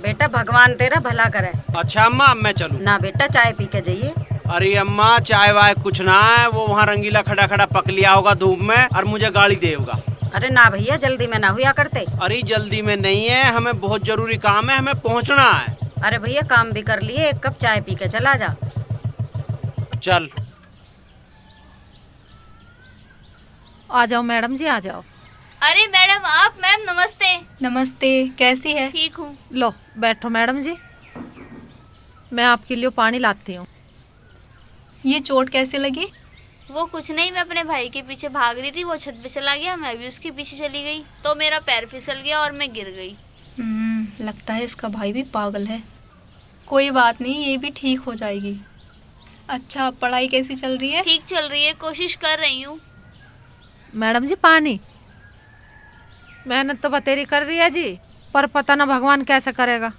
बेटा भगवान तेरा भला करे। अच्छा अम्मा अब मैं चलूं? ना बेटा चाय पी के जाइए। अरे अम्मा चाय वाय कुछ ना है, वो वहाँ रंगीला खड़ा खड़ा पक लिया होगा धूप में और मुझे गाड़ी देगा। अरे ना भैया जल्दी में ना हुआ करते। अरे जल्दी में नहीं है, हमें बहुत जरूरी काम है, हमें पहुँचना है। अरे भैया काम भी कर लिए, एक कप चाय पी के चला जा। चल आ जाओ मैडम जी आ जाओ। अरे मैडम आप? मैम नमस्ते। नमस्ते, कैसी है? ठीक हूँ। लो बैठो मैडम जी, मैं आपके लिए पानी लाती हूँ। ये चोट कैसे लगी? वो कुछ नहीं, मैं अपने भाई के पीछे भाग रही थी, वो छत पे चला गया, मैं भी उसके पीछे चली गई तो मेरा पैर फिसल गया और मैं गिर गई। लगता है इसका भाई भी पागल है। कोई बात नहीं, ये भी ठीक हो जाएगी। अच्छा पढ़ाई कैसी चल रही है? ठीक चल रही है, कोशिश कर रही हूँ। मैडम जी पानी। मेहनत तो बतेरी कर रही है जी, पर पता ना भगवान कैसे करेगा।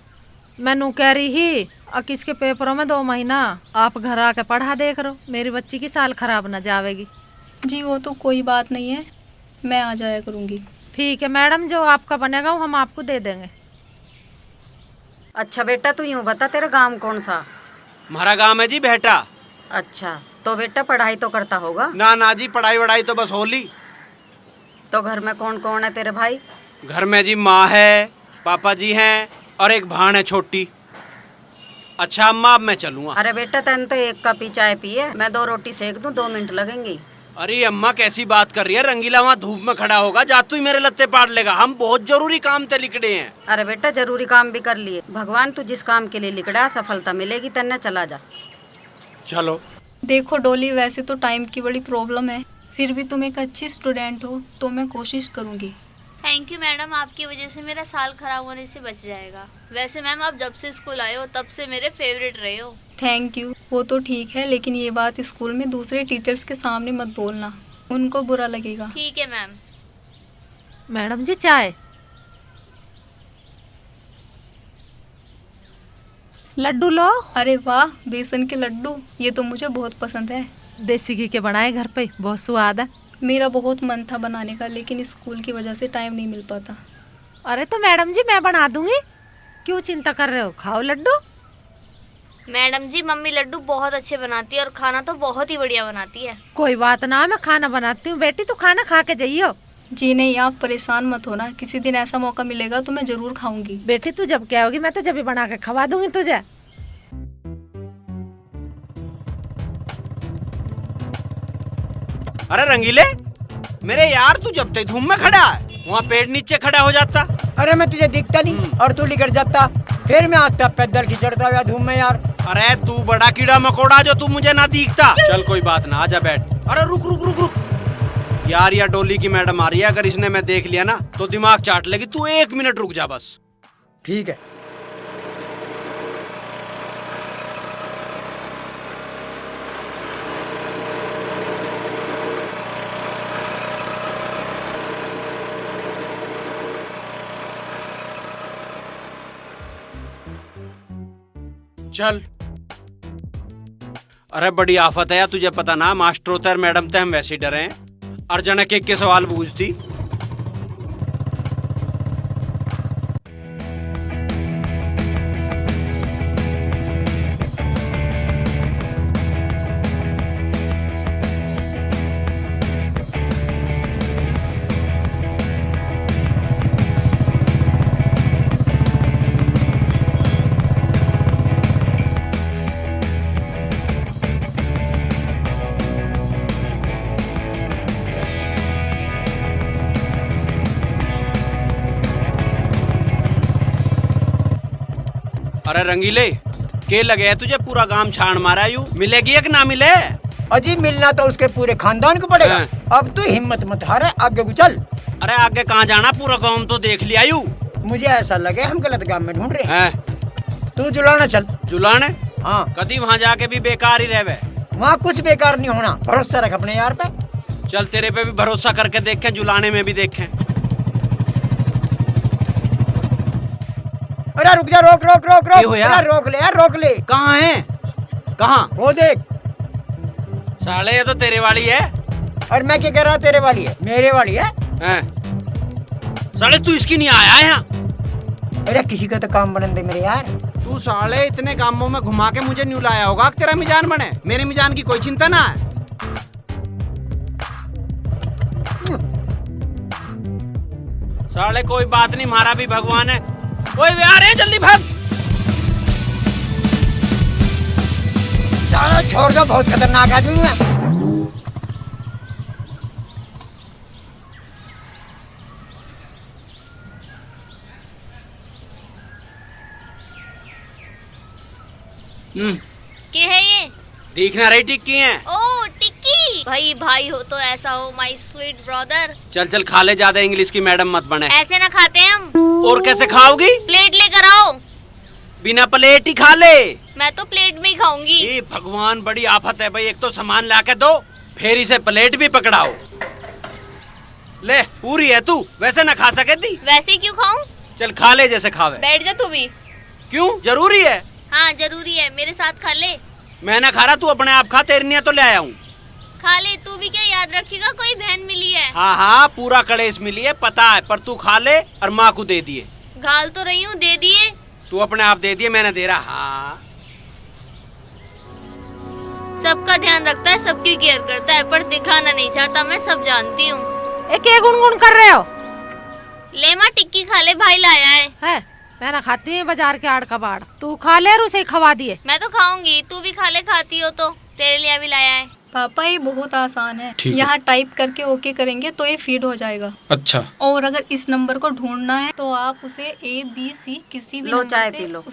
मैनू कह रही ही किसके पेपरों में 2 महीना आप घर आके पढ़ा देख रहो, मेरी बच्ची की साल खराब ना जावेगी। जी वो तो कोई बात नहीं है, मैं आ जाया करूँगी। ठीक है मैडम, जो आपका बनेगा वो हम आपको दे देंगे। अच्छा बेटा तू यूँ बता तेरा गांव कौन सा? हमारा गाँव है जी बेटा। अच्छा तो बेटा पढ़ाई तो करता होगा? ना ना जी, पढ़ाई वढ़ाई तो बस होली। तो घर में कौन कौन है तेरे भाई? घर में जी माँ है, पापा जी हैं और एक भान है छोटी। अच्छा अम्मा अब मैं चलूँगा। अरे बेटा तैन तो एक कप ही चाय पिए, मैं 2 रोटी सेक दूं, 2 मिनट लगेंगे। अरे अम्मा कैसी बात कर रही है, रंगीला वहाँ धूप में खड़ा होगा, जा तू ही मेरे लत्ते पाड़ लेगा, हम बहुत जरूरी काम ते लिखड़े हैं। अरे बेटा जरूरी काम भी कर लिए, भगवान तू जिस काम के लिए लिखड़ा सफलता मिलेगी, तन्ने चला जा। चलो। देखो डोली, वैसे तो टाइम की बड़ी प्रॉब्लम है, फिर भी तुम एक अच्छी स्टूडेंट हो तो मैं कोशिश करूँगी। थैंक यू मैडम, आपकी वजह से मेरा साल खराब होने से बच जाएगा। वैसे मैम आप जब से स्कूल आए हो तब से मेरे फेवरेट रहे हो। थैंक यू, वो तो ठीक है, लेकिन ये बात स्कूल में दूसरे टीचर्स के सामने मत बोलना, उनको बुरा लगेगा। ठीक है मैम। मैडम जी चाय। लड्डू लो। अरे वाह, बेसन के लड्डू, ये तो मुझे बहुत पसंद है। देसी घी के बनाए घर पे, बहुत स्वाद है। मेरा बहुत मन था बनाने का, लेकिन स्कूल की वजह से टाइम नहीं मिल पाता। अरे तो मैडम जी मैं बना दूंगी, क्यों चिंता कर रहे हो, खाओ लड्डू। मैडम जी मम्मी लड्डू बहुत अच्छे बनाती है और खाना तो बहुत ही बढ़िया बनाती है। कोई बात ना, मैं खाना बनाती हूँ बेटी, तो खाना खा के जाइयो। जी नहीं, आप परेशान मत होना, किसी दिन ऐसा मौका मिलेगा तो मैं जरूर खाऊंगी। बेटी तू जब कहोगी मैं तो जब भी बना के खवा दूंगी तुझे। अरे रंगीले मेरे यार, तू जब तक धूम में खड़ा है वहाँ पेड़ नीचे खड़ा हो जाता। अरे मैं तुझे दिखता नहीं और तू निकल जाता, फिर मैं आता पैदल खिचड़ता हुआ धूम में यार। अरे तू बड़ा कीड़ा मकोड़ा जो तू मुझे ना दिखता। चल कोई बात ना, आजा बैठ। अरे रुक रुक रुक रुक यार, या डोली की मैडम आ रही है, अगर इसने मैं देख लिया ना तो दिमाग चाट लेगी, तू 1 मिनट रुक जा बस। ठीक है। चल। अरे बड़ी आफत है यार, तुझे पता ना मास्टर होता है मैडम ते हम वैसे ही डरे हैं, अर्जन के सवाल पूछती। अरे रंगीले के लगे है तुझे, पूरा गांव छान मारा यू, मिलेगी या ना मिले? अजी मिलना तो उसके पूरे खानदान को पड़ेगा। अब तू हिम्मत मत हारे, आगे को चल। अरे आगे कहाँ जाना, पूरा गांव तो देख लिया यू। मुझे ऐसा लगे हम गलत गांव में ढूंढ रहे हैं। तू जुलाना चल। जुलाने? हाँ। कभी वहाँ जाके भी बेकार ही रहे। वहाँ कुछ बेकार नहीं होना, भरोसा रख अपने यार पे। चल तेरे पे भी भरोसा करके देखें, जुलाने में भी देखें। अरे रुक जा, रोक रोक रोक रोक। यार रोक ले यार, रोक ले। कहाँ है? कहाँ? वो देख। साले ये तो तेरे वाली है। और मैं क्या कह रहा, तेरे वाली है? मेरे वाली है। साले तू इसकी नहीं आया यहाँ? अरे किसी का तो काम बनन दे मेरे यार। तू साले इतने कामों में घुमा के मुझे न्यू लाया होगा कि तेरा मिजान बने। मेरे मिजान की कोई चिंता ना है। साले कोई बात नहीं, हमारा भी भगवान है। ओए वे आ रहे हैं, जल्दी भाग। चलो छोड़ दो, बहुत खतरनाक आदमी है। क्या है ये? देखना रही टिक्की है। ओ टिक्की, भाई भाई हो तो ऐसा हो, माय स्वीट ब्रदर। चल चल खा ले, ज्यादा इंग्लिश की मैडम मत बने। ऐसे ना खाते हैं हम। और कैसे खाओगी? प्लेट लेकर आओ। बिना प्लेट ही खा ले। मैं तो प्लेट में ही खाऊंगी। ये भगवान बड़ी आफत है भाई, एक तो सामान ला के दो, फिर इसे प्लेट भी पकड़ाओ। ले पूरी है तू, वैसे ना खा सके थी। वैसे ही क्यों खाऊं? चल खा ले जैसे खावे। बैठ जा तू भी। क्यों, जरूरी है? हाँ जरूरी है, मेरे साथ खा ले। मैं ना खा रहा, तू अपने आप खा, तेरी नहीं तो ले आया हूँ। खा ले तू भी, क्या याद रखेगा कोई बहन मिली है। हाँ हाँ पूरा कड़ेस मिली है पता है, पर तू खा ले और माँ को दे दिए। घाल तो रही हूँ, दे दिए। तू अपने आप दे दिए, मैंने दे रहा। हाँ सबका ध्यान रखता है, सबकी केयर करता है, पर दिखाना नहीं चाहता, मैं सब जानती हूँ। क्या गुनगुन कर रहे हो? ले माँ टिक्की खा ले, भाई लाया है। मैं ना खाती हूँ बाजार के आड़ कबाड़। तू खा ले और उसे खवा दिए। मैं तो खाऊंगी, तू भी खा ले, खाती हो तो। तेरे लिए भी लाया है। पापा ये बहुत आसान है, ठीक है। यहाँ टाइप करके ओके करेंगे तो ये फीड हो जाएगा। अच्छा, और अगर इस नंबर को ढूंढना है तो आप उसे ABC किसी भी लो, नंबर चाय से पी लो।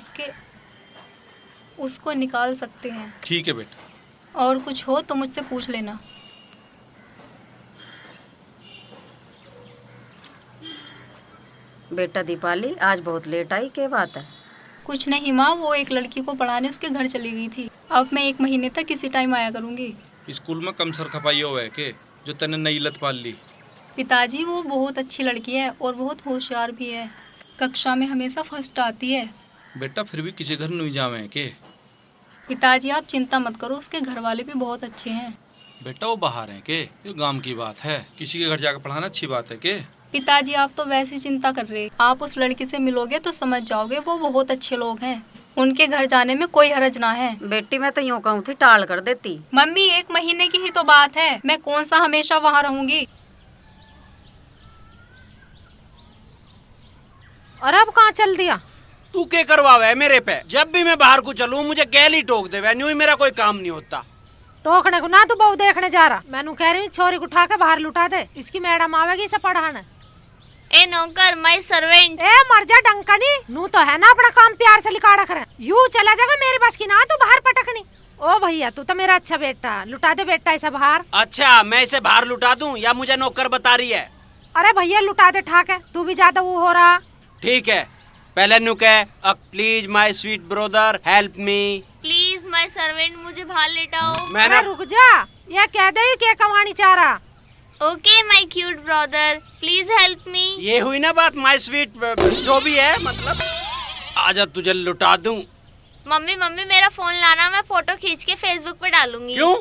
उसको निकाल सकते हैं। ठीक है बेटा। और कुछ हो तो मुझसे पूछ लेना। बेटा दीपाली आज बहुत लेट आई, क्या बात है? कुछ नहीं माँ, वो एक लड़की को पढ़ाने उसके घर चली गई थी। अब मैं 1 महीने तक किसी टाइम आया करूँगी। स्कूल में कम सर खपाई हो है के जो तने नई लत पाल ली। पिताजी वो बहुत अच्छी लड़की है और बहुत होशियार भी है। कक्षा में हमेशा फर्स्ट आती है। बेटा फिर भी किसी घर नहीं जावे है के। पिताजी आप चिंता मत करो, उसके घर वाले भी बहुत अच्छे हैं। बेटा वो बाहर है के, ये गांव की बात है, किसी के घर जाकर पढ़ाना अच्छी बात है के। पिताजी आप तो वैसी चिंता कर रहे, आप उस लड़की से मिलोगे तो समझ जाओगे, वो बहुत अच्छे लोग हैं। उनके घर जाने में कोई हर्ज ना है। बेटी मैं तो यूँ कहूँ थी टाल कर देती। मम्मी 1 महीने की ही तो बात है, मैं कौन सा हमेशा वहाँ रहूंगी। और अब कहाँ चल दिया? तू क्या करवावे मेरे पे? जब भी मैं बाहर को चलूं मुझे गैली टोक दे, न्यू ही मेरा कोई काम नहीं होता। टोकने को ना तू बहू देखने जा रहा। मैनू कह रही हूँ छोरी को उठा के बाहर लुटा दे, इसकी मैडम आवेगी इसे पढ़ाने। ए नौकर, माय सर्वेंट। ए मर जा डंकनी, नू तो है ना अपना काम प्यार से लिखा रख रहे। यूँ चला जाएगा, मेरी बस की ना तू बाहर पटकनी। ओ भैया तू तो मेरा अच्छा बेटा, लुटा दे बेटा इसे बाहर। अच्छा मैं इसे बाहर लुटा दूं या मुझे नौकर बता रही है? अरे भैया लुटा दे ठाके, तू भी ज्यादा वो हो रहा। ठीक है, पहले नु कह, please my sweet brother help me. Please my servant, मुझे बाहर लेटाओ। मैंने रुक जा, यह कह दे क्या कमानी चाह रहा। Okay my cute brother, please help me. ये हुई ना बात, माय स्वीट जो भी है मतलब। आजा तुझे लुटा दूं। मम्मी मम्मी मेरा फोन लाना, मैं फोटो खींच के फेसबुक पे डालूंगी। क्यों?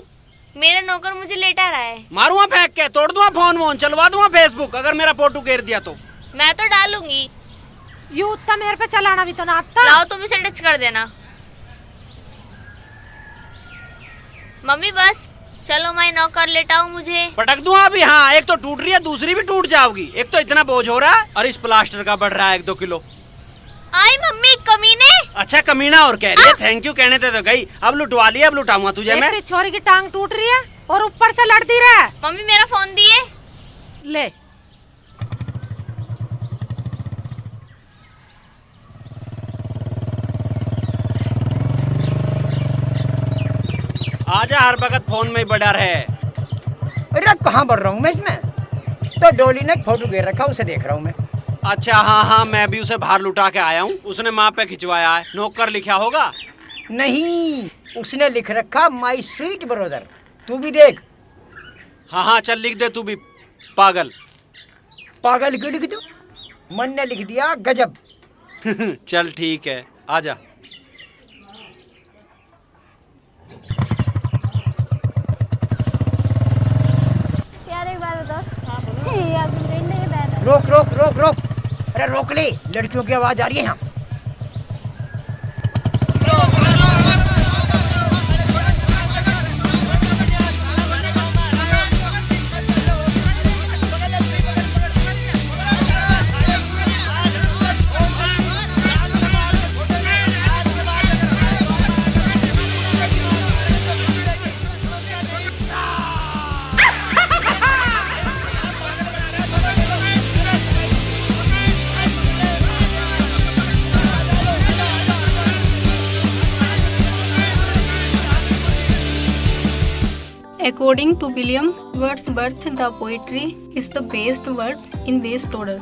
मेरा नौकर मुझे लेटा रहा है। मारूंगा फेंक के, तोड़ दूंगा फोन वोन, चलवा दूंगा फेसबुक अगर मेरा फोटो घेर दिया तो। मैं तो डालूंगी। यू उतना मेरे पे चलाना भी तो ना आता। लाओ तुम इसे टच कर देना। मम्मी बस चलो, मैं नौकर लेटाऊं मुझे। पटक दूंगा अभी। हाँ एक तो टूट रही है, दूसरी भी टूट जाओगी। एक तो इतना बोझ हो रहा है और इस प्लास्टर का बढ़ रहा है 1-2 किलो। आई मम्मी कमीने। अच्छा कमीना और कह रही है थैंक यू कहने थे तो गई। अब लुटवा लिया, अब लुटाऊंगा तुझे मैं। एक तो छोरी की टांग टूट रही है और ऊपर से लड़ती रहा। मम्मी मेरा फोन दिए। ले आजा, हर वक्त फोन में ही बड़ा रहे। अरे कहाँ बढ़ रहा हूँ मैं इसमें? तो डोली ने फोटो घेर रखा, उसे देख रहा हूँ मैं। अच्छा हाँ हाँ, मैं भी उसे बाहर लुटा के आया हूँ। उसने माँ पे खिंचवाया है। नौकर लिखा होगा? नहीं, उसने लिख रखा माय स्वीट ब्रदर। तू भी देख। हाँ हाँ चल लिख दे तू भी, पागल। पागल क्यों लिख दो? मन ने लिख दिया गजब। चल ठीक है, आजा। यार एक बात बताओ। रोक रोक रोक रोक, अरे रोक ले, लड़कियों की आवाज आ रही है यहाँ। According to William Wordsworth, the poetry is the best word in best order.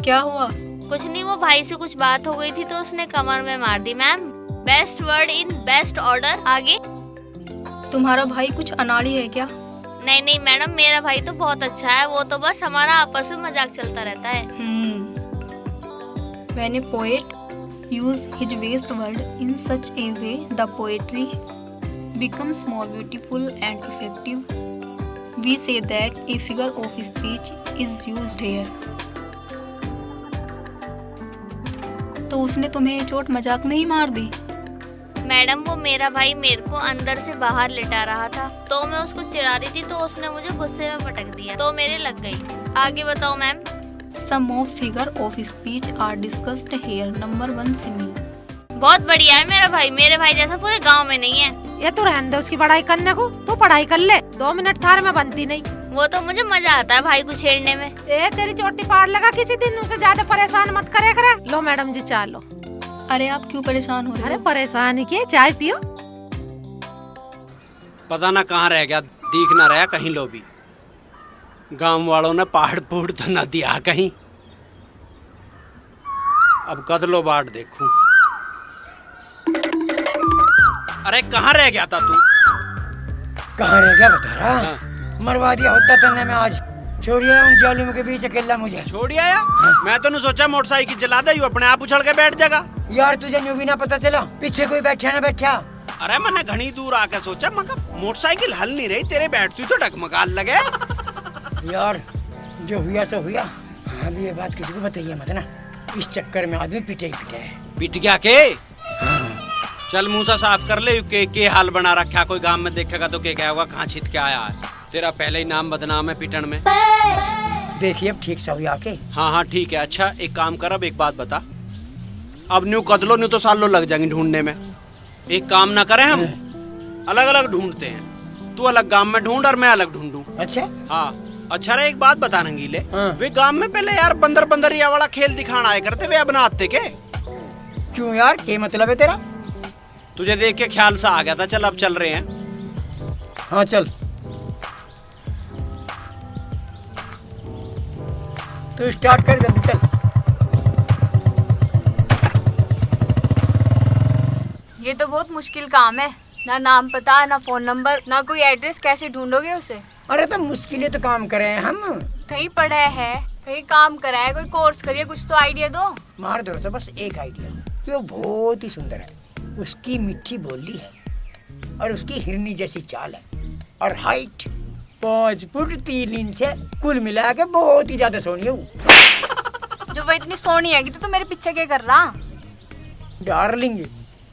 क्या हुआ? कुछ नहीं, वो भाई से कुछ बात हो गई थी तो उसने कमर में मार दी ma'am. Best word in best order. आगे? तुम्हारा भाई कुछ अनाड़ी है क्या? नहीं नहीं मैडम, मेरा भाई तो बहुत अच्छा है, वो तो बस हमारा आपस में मजाक चलता रहता है। When a poet use his best word in such a way, the poetry becomes more beautiful and effective. We say that a figure of speech is used here. तो उसने तुम्हें चोट मजाक में ही मार दी? मैडम वो मेरा भाई मेरे को अंदर से बाहर लिटा रहा था, तो मैं उसको चिढ़ा रही थी तो उसने मुझे गुस्से में पटक दिया, तो मेरे लग गई। आगे बताओ ma'am. Some of figure of speech are discussed here. Number 1 simile. बहुत बढ़िया है मेरा भाई, मेरे भाई जैसा पूरे गांव में नहीं है। ये तू रहने दे उसकी पढ़ाई करने को, तू पढ़ाई कर ले, 2 मिनट थार में बनती नहीं। वो तो मुझे मजा आता है भाई को छेड़ने में। ए तेरी चोटी पार लगा, किसी दिन उसे ज्यादा परेशान मत करे करे। लो मैडम जी चाय लो। अरे आप क्यों परेशान हो रहे अरे हो? परेशान है, चाय पियो। पता ना कहाँ रह गया, दिख ना रहा कहीं लो भी। गांव वालों ने पहाड़ फूट तो न दिया कहीं। अब कदलो बाट देखूं। अरे कहाँ रह गया था तू? कहाँ रह गया बता रहा? मरवा दिया होता तन्ने में आज। छोड़िए उन जालिमों के बीच अकेला मुझे। छोड़ आया? मैं तो नहीं सोचा मोटरसाइकिल चला दे, अपने आप उछल के बैठ जाएगा। यार तुझे न्यू भी ना पता चला पीछे कोई बैठा ना बैठा। अरे मैंने घनी दूर आके सोचा, मगर मोटरसाइकिल हल नहीं रही, तेरे बैठती तो डगमगाल लगे। यार जो हुआ सो हुआ, अभी ये बात किसी को बताइए मत ना, इस चक्कर में आदमी पिटे ही पिटे है। पिट गया के? चल मुंह सा साफ कर ले, के हाल बना रखा, कोई गांव में देखेगा तो क्या होगा, कहाँ छिट के आया है। तेरा पहले ही नाम बदनाम है पिटन में। देखिए अब ठीक सा हुआ के। हाँ हाँ ठीक है। अच्छा एक काम कर, अब एक बात बता, अब न्यू कदलो न्यू तो सालों लग जाएंगे ढूंढने में। एक काम ना करें, हम अलग अलग ढूंढते हैं, तू अलग गांव में ढूंढ और मैं अलग ढूंढूं। अच्छा हाँ अच्छा रे, एक बात बता रंगीले, हाँ। वे गांव में पहले यार बंदर बंदरिया वाला खेल दिखाना आए करते, वे अब बनाते के? क्यों यार, क्या मतलब है तेरा? तुझे देख के ख्याल सा आ गया था, चल अब चल रहे हैं। हाँ चल, तू स्टार्ट कर जल्दी चल। ये तो बहुत मुश्किल काम है, ना नाम पता, ना फोन नंबर, ना कोई एड्रेस, कैसे ढूंढोगे उसे? अरे तो मुश्किलें तो काम करे हैं हम। कहीं पढ़ा है, कहीं काम करा है, कोई कोर्स करिए, कुछ तो आइडिया दो। मार दो तो बस एक आइडिया, जो बहुत ही सुंदर है। उसकी मीठी बोली है और उसकी हिरनी जैसी चाल है और हाइट 5 फुट 3 इंच है। कुल मिला के बहुत ही ज्यादा सोनी है वो। जो वो इतनी सोनी है तो मेरे पीछे क्या कर रहा? डार्लिंग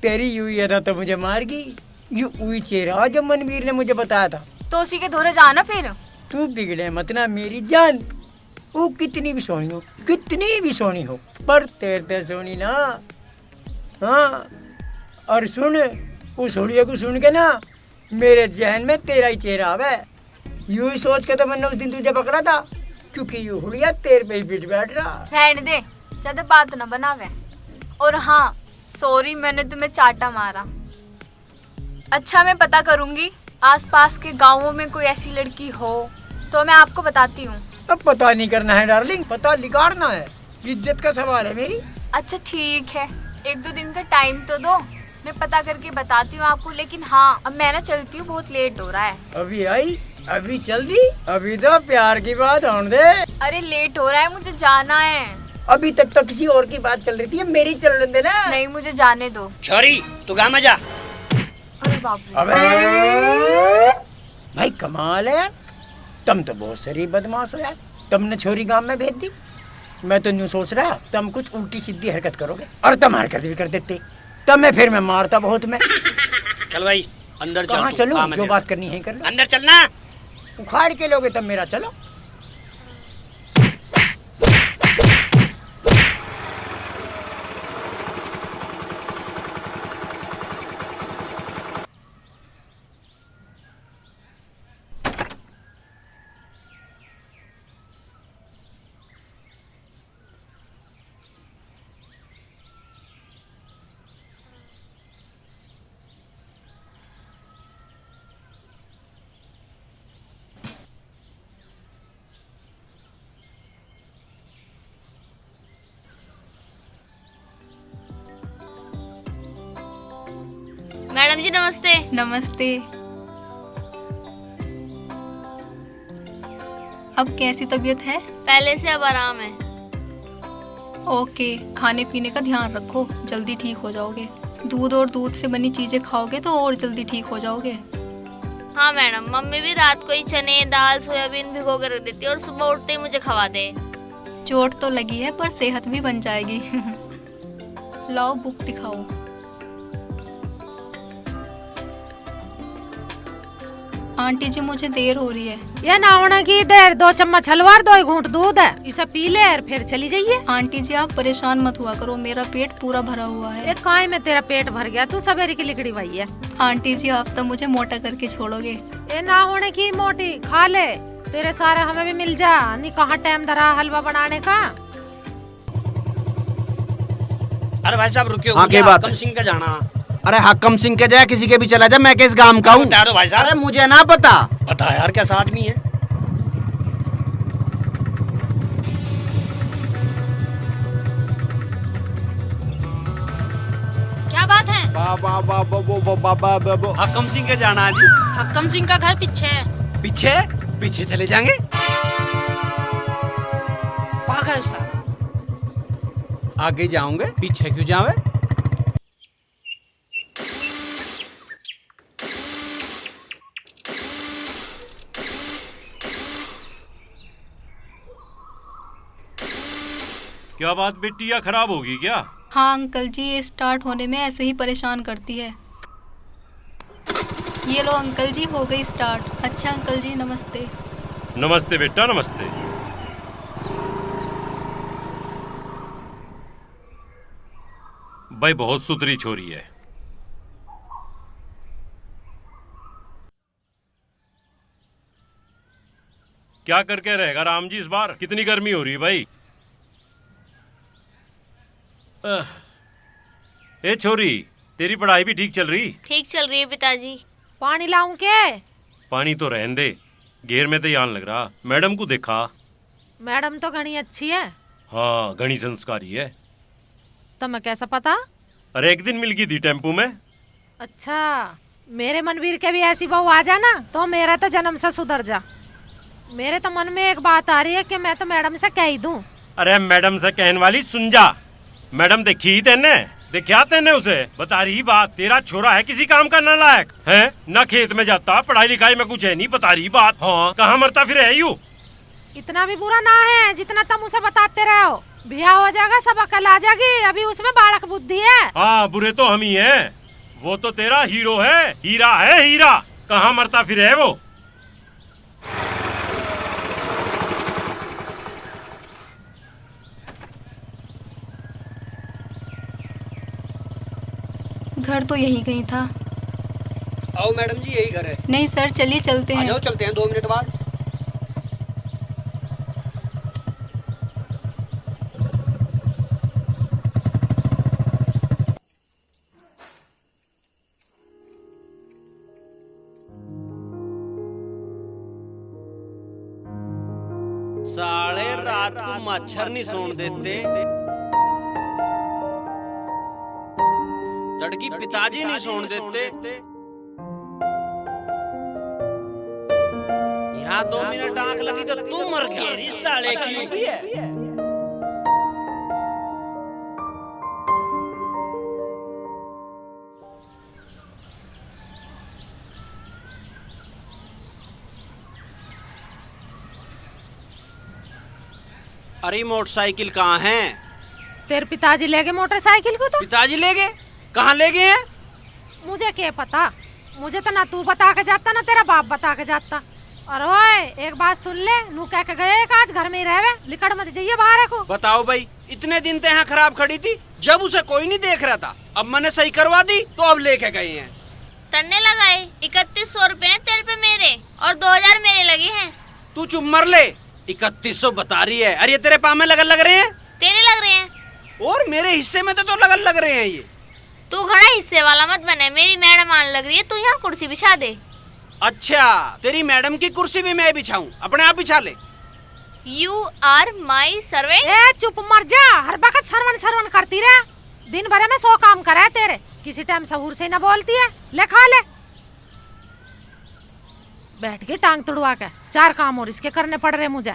तेरी यूं अदा तो मुझे मार गई। यू वही चेहरा जो मनवीर ने मुझे बताया था। तो उसी के धोरे जाना फिर। तू बिगड़े मत ना मेरी जान, वो कितनी भी सोनी हो, कितनी भी सोनी हो, पर तेरे सोनी ना। हाँ और सुन, वो सोनिया को सुन के ना मेरे जहन में तेरा ही चेहरा आवे। यूं ही सोच के तो मैंने उस दिन तुझे पकड़ा था, क्योंकि यू हुड़िया तेरे पे ही बिठ बैठ रहा। रहने दे, ज्यादा बात ना बनावे। और हाँ सॉरी, मैंने तुम्हें चाटा मारा। अच्छा मैं पता करूंगी, आसपास के गांवों में कोई ऐसी लड़की हो तो मैं आपको बताती हूँ। अब पता नहीं करना है डार्लिंग, पता लिगाड़ना है, इज्जत का सवाल है मेरी। अच्छा ठीक है, 1-2 दिन का टाइम तो दो, मैं पता करके बताती हूँ आपको। लेकिन हाँ अब मैं ना चलती हूँ, बहुत लेट हो रहा है। अभी आई, अभी चल दी, अभी तो प्यार की बात होने दे। अरे लेट हो रहा है, मुझे जाना है। अभी तक तो किसी और की बात चल रही थी, मेरी चल रही ना। नहीं मुझे जाने दो। छोरी तू गाँव में जा। अरे बाप रे। अबे भाई कमाल है यार, तुम तो बहुत शरीफ बदमाश हो यार। तुमने छोरी गांव में भेज दी, मैं तो न्यू सोच रहा तुम कुछ उल्टी सीधी हरकत करोगे और तुम हरकत भी कर देते, तब मैं मारता बहुत मैं। चल भाई अंदर चल। कहाँ तू, चलूं? काम है जो तेरा। बात करनी है कर लो। अंदर चलना। उखाड़ के लोगे तब मेरा, चलो। मैडम जी नमस्ते। नमस्ते। अब कैसी तबीयत है? पहले से अब आराम है। ओके, खाने पीने का ध्यान रखो, जल्दी ठीक हो जाओगे। दूध और दूध से बनी चीजें खाओगे तो और जल्दी ठीक हो जाओगे। हाँ मैडम, मम्मी भी रात को ही चने दाल सोयाबीन भिगो कर रख देती है और सुबह उठते ही मुझे खवा दे। चोट तो लगी है पर सेहत भी बन जाएगी। लाओ बुक दिखाओ। आंटी जी मुझे देर हो रही है। ये ना होने की देर, 2 चम्मच हलवा, 2 घूंट दूध है, इसे पी ले और फिर चली जाइए। आंटी जी आप परेशान मत हुआ करो, मेरा पेट पूरा भरा हुआ है। एक काय में तेरा पेट भर गया, तू सवेरे की लिकड़ी भाई है। आंटी जी आप तो मुझे मोटा करके छोड़ोगे। ये ना होने की मोटी, खा ले, तेरे सारे हमें भी मिल जा। नहीं कहाँ टाइम धरा हलवा बनाने का। अरे भाई साहब रुकियो, हाँ, मुझे क्या बात हाकम है? सिंह का जाना। अरे हक्कम सिंह के जाए किसी के भी चला जा, मैं किस गांव का हूँ? बता दो भाई साहब। अरे मुझे ना पता। पता यार कैसा आदमी है। क्या बात है? हक्कम सिंह के जाना है जी। हक्कम सिंह का घर पीछे है। पीछे पीछे चले जाएंगे। पागल सा। आगे जाओगे, पीछे क्यों जाओगे? क्या बात बिटिया खराब होगी क्या? हाँ अंकल जी, ये स्टार्ट होने में ऐसे ही परेशान करती है। ये लो अंकल जी, हो गई स्टार्ट। अच्छा अंकल जी नमस्ते। नमस्ते बेटा नमस्ते। भाई बहुत सुथरी छोरी है। क्या करके रहेगा राम जी इस बार? कितनी गर्मी हो रही है भाई? ए छोरी, तेरी पढ़ाई भी ठीक चल रही? ठीक चल रही है पिताजी। पानी लाऊं के? पानी तो रहने दे, घेर में तो यान लग रहा। मैडम को देखा? मैडम तो घनी अच्छी है। हाँ घनी संस्कारी है। तो मैं कैसा पता? अरे एक दिन मिल गई थी टेम्पू में। अच्छा, मेरे मनवीर के भी ऐसी बहू आ जाना तो मेरा तो जन्म से सुधर जा। मेरे तो मन में एक बात आ रही है कि मैं तो मैडम से कह ही दूं। अरे मैडम से कहने वाली सुन जा। मैडम देखी तेने? देखा तेने उसे? बता रही बात, तेरा छोरा है किसी काम का नालायक है ना, खेत में जाता, पढ़ाई लिखाई में कुछ है नहीं। बता रही बात। हाँ कहाँ मरता फिर है यू? इतना भी बुरा ना है जितना तुम उसे बताते रहे हो। ब्याह हो जाएगा, सब अकल आ जाएगी, अभी उसमें बालक बुद्धि है। हाँ बुरे तो हम ही हैं। वो तो तेरा हीरो है, हीरा है हीरा। कहाँ मरता फिर है वो? घर तो यही कहीं था। आओ मैडम जी, यही घर है। नहीं सर, चलिए चलते आ हैं। जाओ, चलते हैं 2 मिनट बाद। साले रात को मच्छर नहीं सोने देते। तड़की पिताजी नहीं सोने देते। यहाँ 2 मिनट आंख लगी तो तू मर गया। साले की भी है। अरे मोटरसाइकिल कहाँ है? तेरे पिताजी ले गए मोटरसाइकिल को। तो पिताजी ले गए? कहाँ ले गए हैं? मुझे क्या पता, मुझे तो ना तू बता के जाता ना तेरा बाप बता के जाता। और ओए एक बात सुन ले, नू कह के गए आज घर में ही रहे, लिकड़ मत जाइए बाहर को। बताओ भाई, इतने दिन ते यहाँ खराब खड़ी थी जब उसे कोई नहीं देख रहा था, अब मैंने सही करवा दी तो अब लेके गए हैं। तन्ने लगाए 3100 रुपए हैं तेरे पे मेरे, और 2000 मेरे लगे हैं। तू चुप मर ले, 3100 बता रही है। अरे ये तेरे पाँव में लगन लग रहे हैं? तेरे लग रहे हैं। और मेरे हिस्से में तो लगन लग रहे हैं ये। तू घड़ा हिस्से वाला मत बने, मेरी मैडम आने लग रही है, तू यहाँ कुर्सी बिछा दे। अच्छा, तेरी मैडम की कुर्सी भी मैं बिछाऊं? अपने आप बिछा ले। You are my servant। ए चुप मर जा, हर वक्त सरवन सरवन करती रहे, दिन भर में 100 काम करे तेरे, किसी टाइम सहूर से न बोलती है। ले खा ले, बैठ के टांग तुड़वा के 4 काम और इसके करने पड़ रहे मुझे।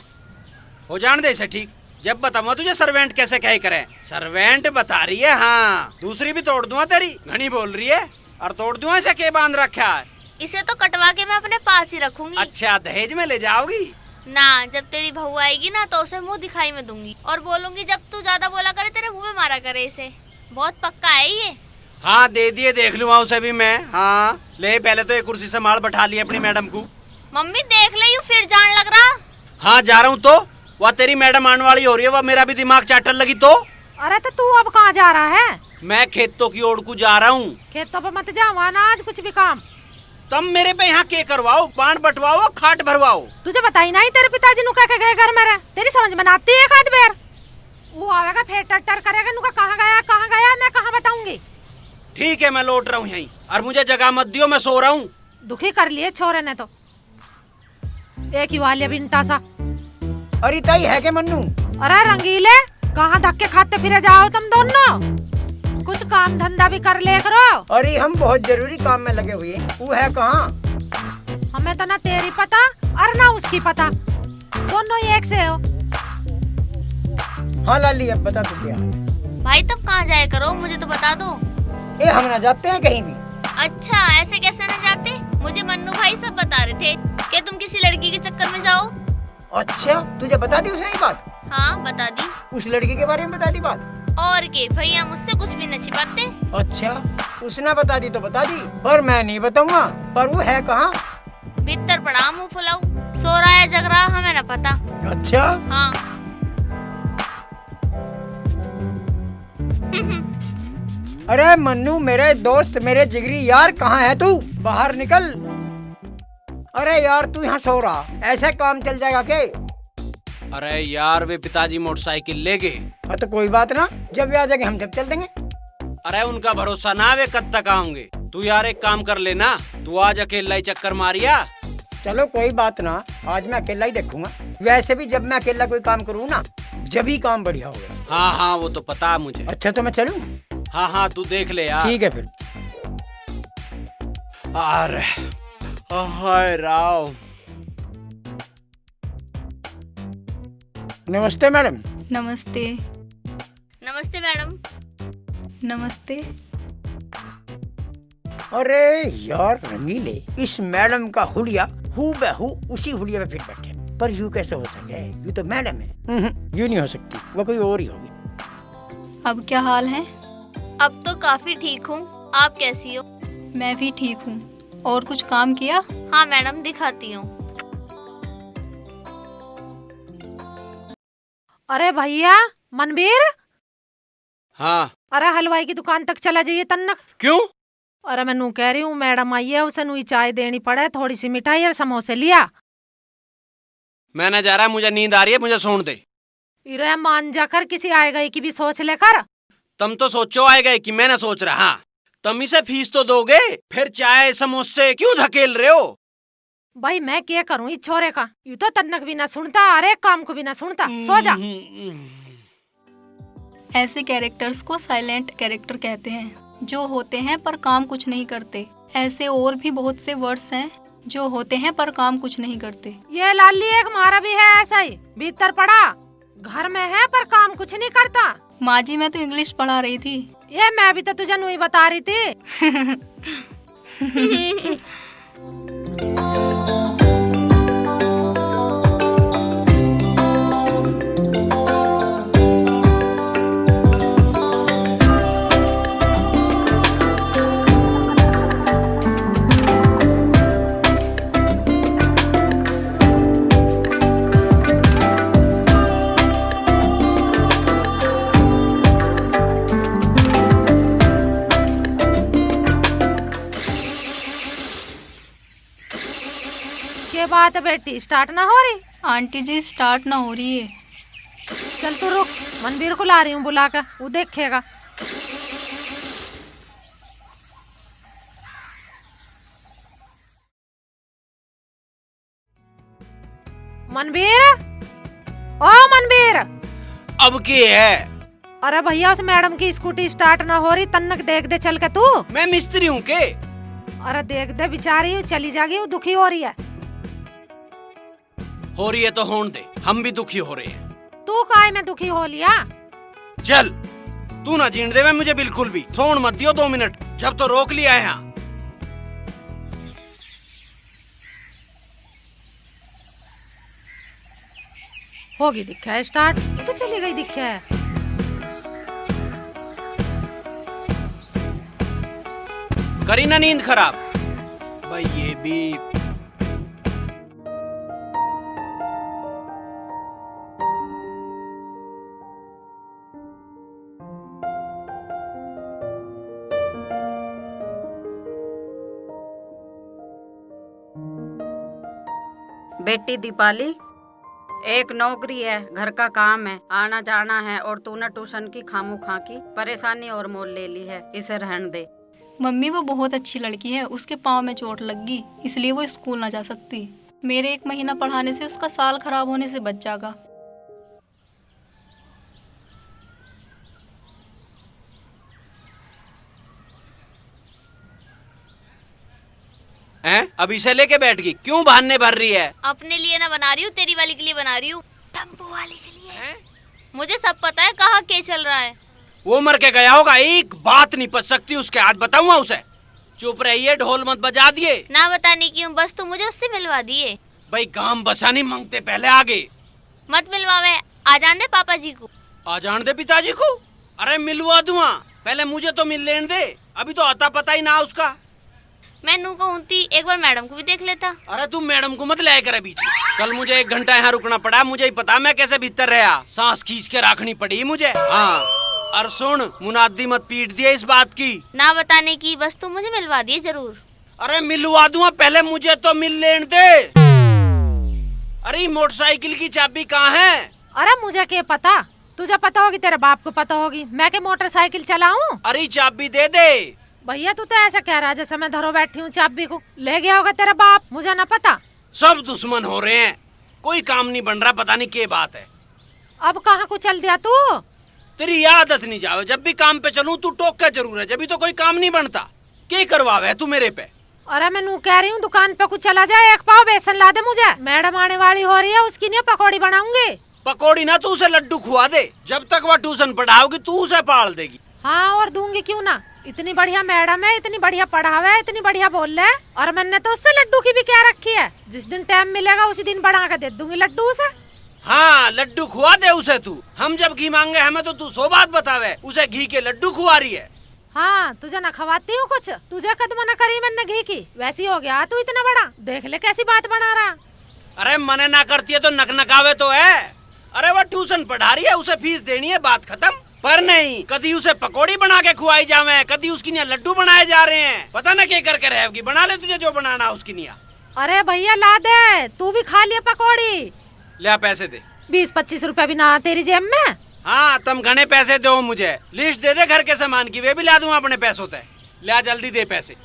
हो जान दे इसे ठीक, जब बताऊंगा तुझे सर्वेंट कैसे कहे करे। सर्वेंट बता रही है, हाँ दूसरी भी तोड़ दूंगा तेरी, घनी बोल रही है। और तोड़ दूंगा इसे, के बांध रखा है इसे तो कटवा के मैं अपने पास ही रखूंगी। अच्छा, दहेज में ले जाओगी ना? जब तेरी बहू आएगी ना तो उसे मुंह दिखाई में दूंगी और बोलूंगी जब तू ज्यादा बोला करे तेरे मुंह में मारा करे इसे। बहुत पक्का है ये। हाँ दे दिए, देख लूंगा उसे भी मैं। हाँ ले, पहले तो एक कुर्सी से मार बैठा ली अपनी मैडम को। मम्मी देख ले, यू फिर जान लग रहा। हाँ जा रहा हूँ, तो वह तेरी मैडम आने वाली हो रही है, वह मेरा भी दिमाग चाटने लगी तो। अरे तो तू अब कहाँ जा रहा है? मैं खेतों की ओर को जा रहा हूँ। खेतों पे मत जा, वहाँ ना आज कुछ भी काम। तुम मेरे पे यहाँ के करवाओ, बांध बटवाओ, खाट भरवाओ। तुझे बताई नहीं तेरे पिताजी नु कह के गए घर में रह, तेरी समझ में ना आती है। एक आध बेर वो आवेगा फिर टर करेगा, नुका कहाँ गया मैं कहाँ बताऊंगी। ठीक है, मैं लौट रहा हूँ यहीं, और मुझे जगह मत दियो, मैं सो रहा हूँ। दुखी कर लिए छोरे ने तो, एक ही वाले बिंटा सा। अरे ताई है के मन्नू? अरे रंगीले, कहाँ धक्के खाते फिरे जाओ तुम दोनों, कुछ काम धंधा भी कर ले करो। अरे हम बहुत जरूरी काम में लगे हुए हैं। वो है कहाँ? हमें तो ना तेरी पता और ना उसकी पता, दोनों ही एक से हो। हाँ लाली, अब बता तू क्या है? भाई तब कहाँ जाए करो, मुझे तो बता दो। ए हम ना जाते हैं कहीं भी। अच्छा, ऐसे कैसे न जाते? मुझे मन्नू भाई सब बता रहे थे कि तुम किसी लड़की के चक्कर में जाओ। अच्छा, तुझे बता दी उसने ये बात? हाँ बता दी। उस लड़की के बारे में बता दी बात? और के भैया मुझसे कुछ भी न छिपाते। अच्छा, उसने बता दी तो बता दी, पर मैं नहीं बताऊंगा। पर वो है कहाँ? भीतर पड़ा मुँह फुलाऊ, सो रहा है जग रहा हमें न पता। अच्छा हाँ। अरे मन्नू, मेरे दोस्त, मेरे जिगरी यार, कहाँ है तू? बाहर निकल। अरे यार तू यहाँ सो रहा, ऐसे काम चल जाएगा के? अरे यार, वे पिताजी मोटरसाइकिल ले गए। हाँ तो कोई बात ना, जब वे आ जाएंगे हम जब चल देंगे। अरे उनका भरोसा ना, वे कब तक आएंगे। तू यार एक काम कर लेना, तू आज अकेला ही चक्कर मारिया। चलो कोई बात ना, आज मैं अकेला ही देखूंगा। वैसे भी जब मैं अकेला कोई काम करूँ ना, जब ही काम बढ़िया होगा। हाँ हाँ वो तो पता है मुझे। अच्छा तो मैं चलूं? हाँ हाँ तू देख ले यार। ठीक है फिर। अरे हाय राव। नमस्ते मैडम। नमस्ते। नमस्ते मैडम। नमस्ते। अरे यार रंगीले, इस मैडम का हुलिया हूबहू उसी हुलिया में फिट बैठे, पर यूँ कैसे हो सके? यूँ तो मैडम है। यूँ नहीं हो सकती, वो कोई और ही होगी। अब क्या हाल है? अब तो काफी ठीक हूँ, आप कैसी हो? मैं भी ठीक हूँ। और कुछ काम किया? हाँ मैडम, दिखाती हूँ। अरे भैया मनवीर। हाँ। अरे हलवाई की दुकान तक चला जाइए तन्नक। क्यों? अरे मैं नू कह रही हूँ, मैडम आई है, उसे नू चाय देनी पड़े, थोड़ी सी मिठाई और समोसे लिया। मैं न जा रहा, मुझे नींद आ रही है, मुझे सोने दे। इरे मान जाकर किसी आए गए की भी सोच लेकर। तुम तो सोचो आए गए कि मैं न सोच रहा। हाँ तुम इसे फीस तो दोगे, फिर चाय समोसे क्यों धकेल रहे हो? भाई मैं क्या करूँ इस छोरे का, यू तो तन्नक भी ना सुनता, अरे काम को भी ना सुनता। सो जा। ऐसे कैरेक्टर्स को साइलेंट कैरेक्टर कहते हैं, जो होते हैं पर काम कुछ नहीं करते। ऐसे और भी बहुत से वर्ड्स हैं जो होते हैं पर काम कुछ नहीं करते। ये लाली एक मारा भी है ऐसा ही, भीतर पड़ा, घर में है पर काम कुछ नहीं करता। माँ जी मैं तो इंग्लिश पढ़ा रही थी। ये मैं भी तो तुझे नू ही बता रही थी। बात है बेटी, स्टार्ट ना हो रही? आंटी जी स्टार्ट ना हो रही है। चल तू रुक, मनवीर को ला रही हूँ बुला कर, वो देखेगा। मनवीर, ओ मनवीर। अब के है? अरे भैया उस मैडम की स्कूटी स्टार्ट ना हो रही, तन्नक देख दे चल के तू। मैं मिस्त्री हूँ के? अरे देख दे बेचारी, चली जाएगी, वो दुखी हो रही है। हो रही है तो होने दे, हम भी दुखी हो रहे हैं। तू काय में दुखी हो लिया? चल तू ना जीण दे मैं मुझे बिल्कुल भी, छोड़ मत दियो 2 मिनट, जब तो रोक लिया है यहाँ। होगी दिखा है स्टार्ट, तो चली गई दिखा है। करी ना नींद खराब भाई ये भी। बेटी दीपाली, एक नौकरी है, घर का काम है, आना जाना है, और तूने ट्यूशन की खामू खा की परेशानी और मोल ले ली है, इसे रहने दे। मम्मी वो बहुत अच्छी लड़की है, उसके पाँव में चोट लग गई इसलिए वो स्कूल ना जा सकती। मेरे 1 महीना पढ़ाने से उसका साल खराब होने से बच जाएगा। हैं? अब इसे लेके बैठ गई, क्यों बहाने भर रही है? अपने लिए ना बना रही हूँ, तेरी वाली के लिए बना रही हूँ, टम्पू वाली के लिए। मुझे सब पता है कहाँ क्या चल रहा है। वो मर के गया होगा, एक बात नहीं पच सकती उसके, आज बताऊंगा उसे। चुप रहिए, ढोल मत बजा दिए। ना बताने की हूँ, बस तू मुझे उससे मिलवा दिए। भाई काम बसानी मांगते पहले आगे मत मिलवावे, आ जाने दे पापा जी को। आ जान दे पिताजी को? अरे मिलवा दूंगा, पहले मुझे तो मिल लेने दे, अभी तो आता पता ही ना उसका। मैं नू कहूँती एक बार मैडम को भी देख लेता। अरे तू मैडम को मत लाया करे बीच में। कल मुझे 1 घंटा यहाँ रुकना पड़ा, मुझे ही पता मैं कैसे भीतर रहा, सांस खींच के रखनी पड़ी मुझे। हाँ और सुन, मुनादी मत पीट दिए इस बात की। ना बताने की, बस तू मुझे मिलवा दिए जरूर। अरे मिलवा दूंगा, पहले मुझे तो मिल लेने दे। अरे मोटरसाइकिल की चाबी कहाँ है? अरे मुझे क्या पता, तुझे पता होगी, तेरे बाप को पता होगी, मैं के मोटरसाइकिल चलाऊं? अरे चाबी दे दे। भैया तू तो ऐसा कह रहा है जैसे मैं धरो बैठी हूँ, चाबी को ले गया होगा तेरा बाप, मुझे ना पता। सब दुश्मन हो रहे हैं, कोई काम नहीं बन रहा, पता नहीं क्या बात है। अब कहाँ को चल दिया तू? तेरी आदत नहीं जावे, जब भी काम पे चलूं तू टोक का जरूर है, जब भी तो कोई काम नहीं बनता। क्या करवावे तू मेरे पे? अरे मैं नू कह रही हूँ दुकान पे कुछ चला जाए, 1 पाव बेसन ला दे मुझे, मैडम आने वाली हो रही है, उसकी नहीं पकौड़ी बनाऊंगी। पकौड़ी ना, तू उसे लड्डू खुआ दे, जब तक वह ट्यूशन पढ़ाओगी तू उसे पाल देगी। हाँ और दूंगी क्यों ना, इतनी बढ़िया मैडम है, इतनी बढ़िया पढ़ावे है, इतनी बढ़िया बोल रहे, और मैंने तो उससे लड्डू की भी क्या रखी है, जिस दिन टाइम मिलेगा उसी दिन बना के दे दूंगी लड्डू उसे। हाँ लड्डू खुआ दे उसे तू, हम जब घी मांगे हमें तो तू 100 बात बतावे, उसे घी के लड्डू खुआ रही है। हाँ तुझे न खवाती हूँ कुछ, तुझे कदम न करी मैंने घी की, वैसी हो गया तू इतना बड़ा, देख ले कैसी बात बना रहा। अरे मने ना करती है तो नकनकावे तो है। अरे वो ट्यूशन पढ़ा रही है, उसे फीस देनी है, बात खत्म। पर नहीं, कभी उसे पकौड़ी बना के खुआई जावे, कभी उसकी निया लड्डू बनाए जा रहे हैं, पता न क्या करके रहेगी। बना ले तुझे जो बनाना उसकी निया। अरे भैया ला दे, तू भी खा लिया पकौड़ी। ले पैसे दे। 20-25 रुपया भी ना तेरी जेब में? हाँ तुम घने पैसे दो मुझे, लिस्ट दे दे घर के सामान की, वे भी ला दूंगा अपने पैसों से। ले जल्दी दे पैसे।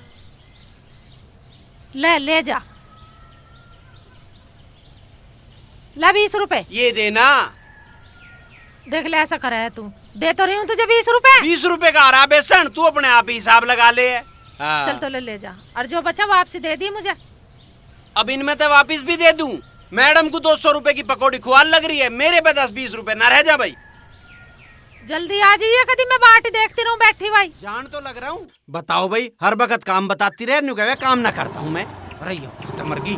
ले जा, ला 20 रुपए। ये देना। देख ले ऐसा करे है तू, दे तो रही हूँ तुझे 20 रुपए। 20 रुपए का आ रहा बेसन, तू अपने आप ही हिसाब लगा ले। हाँ। चल तो ले जा, और जो बचा वापसी दे दी मुझे। अब इनमें तो वापिस भी दे दूं। मैडम को 200 रुपए की पकौड़ी खुआल लग रही है, मेरे पे 10-20 रुपए ना रह जा भाई। जल्दी आ जाइए, कभी मैं बाटी देखती रहूं बैठी भाई। जान तो लग रहा हूँ। बताओ भाई, हर वक्त काम बताती रहे, न्यू कहे काम ना करता हूँ मैं। अरे ये मर गई।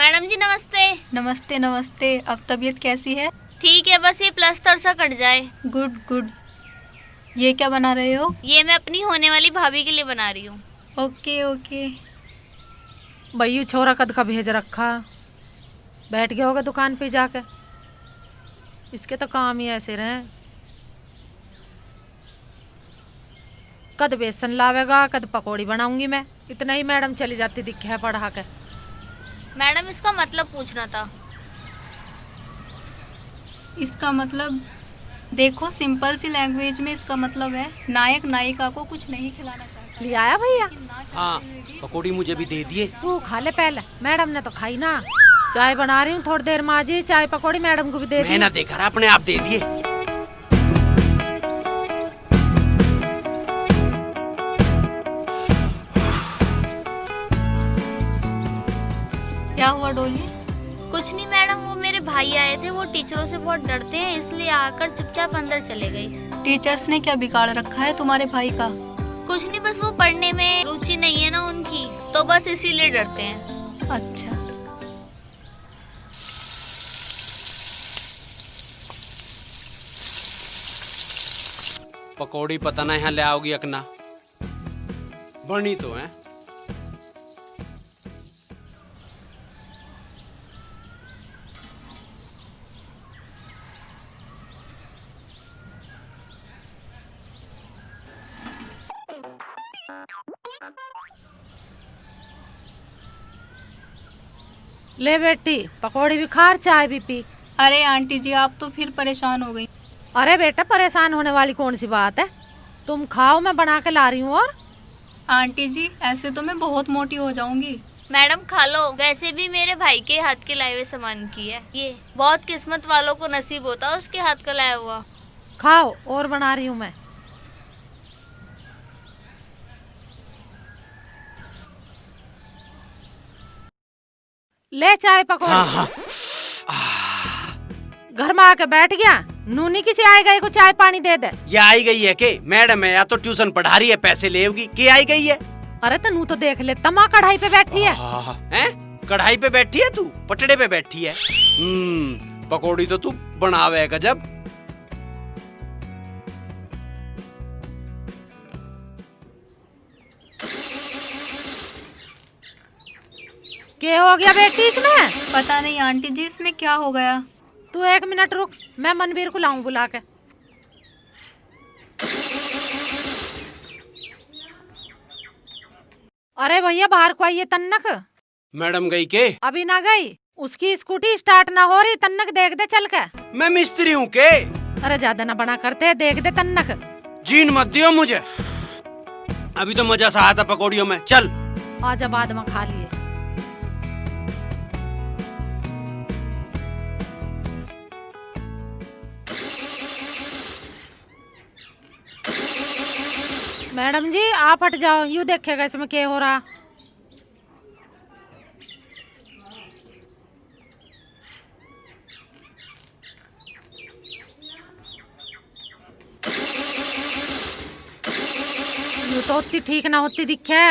मैडम जी नमस्ते। नमस्ते नमस्ते। अब तबीयत कैसी है? ठीक है, बस ये प्लास्टर सा कट जाए। Good good. ये क्या बना रहे हो? ये मैं अपनी होने वाली भाभी के लिए बना रही हूँ। Okay okay. भैया छोरा कद का भेज रखा, बैठ गया होगा दुकान पे जाकर। इसके तो काम ही ऐसे रहे, कद बेसन लावेगा कद पकौड़ी बनाऊंगी मैं। इतना ही मैडम चली जाती दिखे है पढ़ा के। मैडम इसका मतलब पूछना था। इसका मतलब देखो, सिंपल सी लैंग्वेज में इसका मतलब है नायक नायिका को कुछ नहीं खिलाना चाहता। ले आया भैया? हाँ, पकौड़ी मुझे भी दे दिए। तू खा ले पहले, मैडम ने तो खाई ना। चाय बना रही हूँ, थोड़ी देर में आ जी। चाय पकौड़ी मैडम को भी दे दी। मैं ना देखा रहा, अपने आप दे दिए। क्या हुआ डोली? कुछ नहीं मैडम, वो मेरे भाई आए थे, वो टीचरों से बहुत डरते हैं, इसलिए आकर चुपचाप अंदर चले गए। टीचर्स ने क्या बिगाड़ रखा है तुम्हारे भाई का? कुछ नहीं, बस वो पढ़ने में रुचि नहीं है ना उनकी, तो बस इसीलिए डरते हैं। अच्छा। पकौड़ी पता ना यहाँ ले आओगी अकना, बनी तो है। ले बेटी, पकौड़ी भी खा और चाय भी पी। अरे आंटी जी, आप तो फिर परेशान हो गई। अरे बेटा, परेशान होने वाली कौन सी बात है? तुम खाओ, मैं बना के ला रही हूँ। और आंटी जी, ऐसे तो मैं बहुत मोटी हो जाऊंगी। मैडम खा लो, वैसे भी मेरे भाई के हाथ के लाए हुए सामान की है ये। बहुत किस्मत वालों को नसीब होता है उसके हाथ का लाया हुआ। खाओ, और बना रही हूँ मैं। ले चाय पकौड़ी। हाँ। घर में आके बैठ गया, नूनी किसी आए गए को चाय पानी दे दे। ये आई गई है के मैडम है, या तो ट्यूशन पढ़ा रही है, पैसे लेगी के आई गई है। अरे तो नू तो देख ले, तमा कढ़ाई पे बैठी है। हैं? कढ़ाई पे बैठी है तू, पटड़े पे बैठी है। पकौड़ी तो तू बनावे गजब। क्या हो गया बेटी इसमें? पता नहीं आंटी जी, इसमें क्या हो गया। तू 1 मिनट रुक, मैं मनवीर को लाऊं बुला के। अरे भैया, बाहर को आइए। तन्नक मैडम गई के? अभी ना गई, उसकी स्कूटी स्टार्ट ना हो रही। तन्नक देख दे चल के। मैं मिस्त्री हूँ के? अरे ज्यादा ना बना करते, देख दे तन्नक। जीन मत दियो मुझे, अभी तो मजा सा आया था पकौड़ियों में। चल आजा, बाद में खा लिए। मैडम जी आप हट जाओ, यूँ देखेगा इसमें क्या हो रहा। यूँ तो उतनी ठीक ना होती दिखे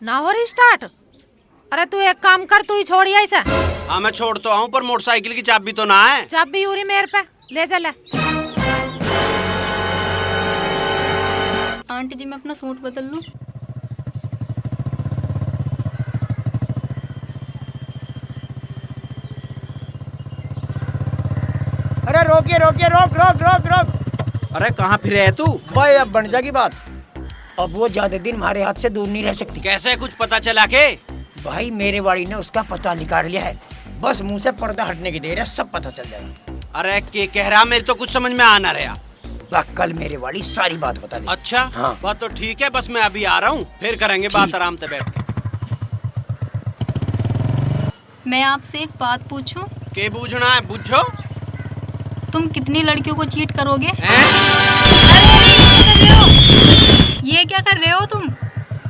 ना हो रही स्टार्ट। अरे तू एक काम कर, तू ही छोड़िया इसे। हाँ मैं छोड़ तो आऊँ, पर मोटरसाइकिल की चाबी तो ना है। चाबी यूरी मेरे पे, ले जा ले। आंटी जी, मैं अपना सूट बदल लूं? अरे रोकिए रोकिए, रोक रोक रोक रोक। अरे कहाँ फिरे है तू? भाई अब बन जाएगी बात। अब वो ज्यादा दिन हमारे हाथ से दूर नहीं रह सकती। कैसे कुछ पता चला के? भाई मेरे वाली ने उसका पता निकाल लिया है, बस मुंह से पर्दा हटने की देर है, सब पता चल जाएगा। अरे के कह रहा, मेरे तो कुछ समझ में आ ना रहा। कल मेरे वाली सारी बात बता दी। अच्छा हाँ। बात तो ठीक है, बस मैं अभी आ रहा हूँ, फिर करेंगे बात आराम से बैठ के। मैं आपसे एक बात पूछूं? के बूझना है, पूछो। तुम कितनी लड़कियों को चीट करोगे? ये क्या कर रहे हो तुम?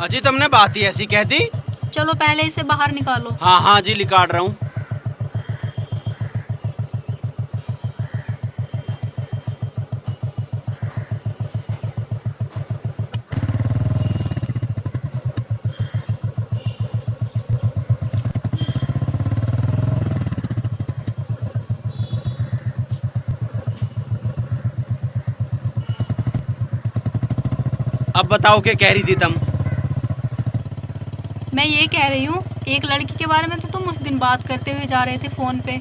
अजी तुमने बात ही ऐसी कह दी। चलो पहले इसे बाहर निकालो। हाँ हाँ जी, निकाल रहा हूँ। अब बताओ क्या कह रही थी तुम? मैं ये कह रही हूँ, एक लड़की के बारे में तो तुम उस दिन बात करते हुए जा रहे थे फोन पे।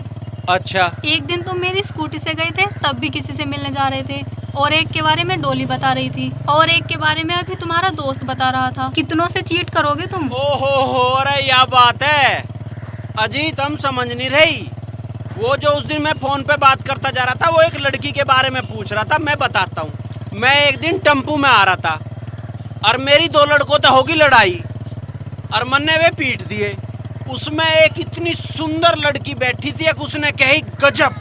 अच्छा, एक दिन तुम मेरी स्कूटी से गए थे, तब भी किसी से मिलने जा रहे थे। और एक के बारे में डोली बता रही थी, और एक के बारे में अभी तुम्हारा दोस्त बता रहा था। कितनों से चीट करोगे तुम? ओहो हो, अरे यह बात है। अजी तुम समझ नहीं रही। वो जो उस दिन मैं फोन पे बात करता जा रहा था, वो एक लड़की के बारे में पूछ रहा था। मैं बताता हूँ। मैं एक दिन टेम्पू में आ रहा था और मेरी दो लड़कों से होगी लड़ाई और मन्ने वे पीट दिए। उसमें एक इतनी सुंदर लड़की बैठी थी, एक उसने कही गजब।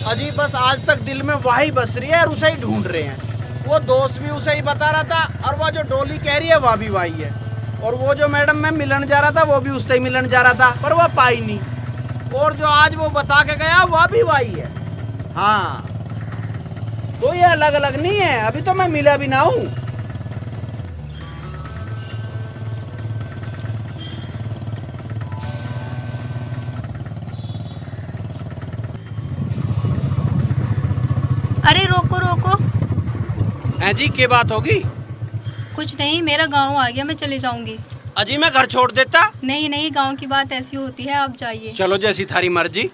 अजी बस आज तक दिल में वही बस रही है और उसे ही ढूंढ रहे हैं। वो दोस्त भी उसे ही बता रहा था और वो जो डोली कह रही है वह भी वही है। और वो जो मैडम मैं मिलन जा रहा था वो भी उससे ही मिलन जा रहा था, पर वह पाई नहीं। और जो आज वो बता के गया वह भी वही है। हाँ, तो ये अलग अलग नहीं है। अभी तो मैं मिला भी ना हूँ। अरे रोको रोको। हैं जी, क्या बात होगी? कुछ नहीं, मेरा गांव आ गया, मैं चली जाऊंगी। अजी मैं घर छोड़ देता। नहीं नहीं, गांव की बात ऐसी होती है, आप जाइए। चलो जैसी थारी मर्जी।